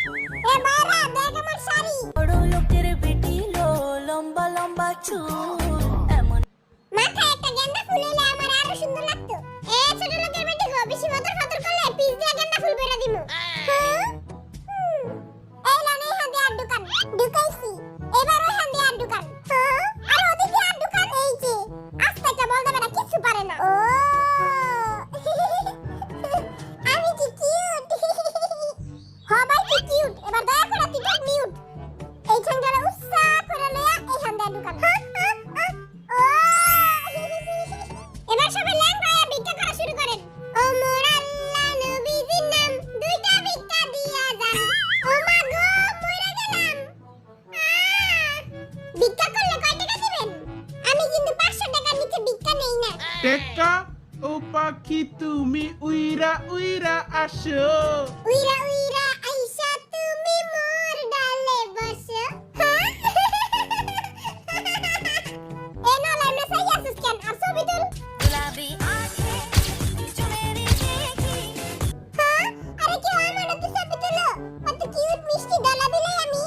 এ বারা দেখ আমার শাড়ি। বড় লোকের বেটি লো লম্বা লম্বা চুল এমন মাথায় একটা গেন্দা ফুল হইলে আমার আরো সুন্দর লাগতো। এ ছোট লোকের বেটি গো, বেশি মদর ফাদর করলে পিস দিয়ে গেন্দা ফুল বেরা দিমু। হ্যাঁ? এই লানে হাতে আর দোকান ঢুকাইছি। এবার ওই হাতে আর দোকান। হ্যাঁ? আর ওদিকে আর দোকান এই যে। আস্তে একটা বলতে পারে কিছু পারে না। ও আমি কি কিউট। হবাই কি কিউট। এবার দয়া করে তুই ঠিক মিউট। এই ঠান্ডাটা উৎসা করে লয়া এই হাতে আর দোকান। ও এবার সবাই ল্যাংড়ায়া ভিক্ষা করা শুরু করেন। ও মোর আল্লাহ নবীজির নাম দুইটা ভিক্ষা দিয়া যান। ও মা গো মরে গেলাম। ভিক্ষা করলে কয় টাকা দিবেন? আমি কিন্তু 500 টাকার নিচে ভিক্ষা নেই না। টেকা ও পাখি তুমি উইরা উইরা আসো। উইরা উইরা আইসা তুমি মোর ডালে বসো। হ্যাঁ? এ না লাইমে সাই আসিস কেন? আর ছবি তুল। গোলাপি আঁখে চুমেরি দেখি হ্যাঁ? আরে কেউ আমার তো ছবি তুলো। কত কিউট মিষ্টি ডালা দিলে আমি।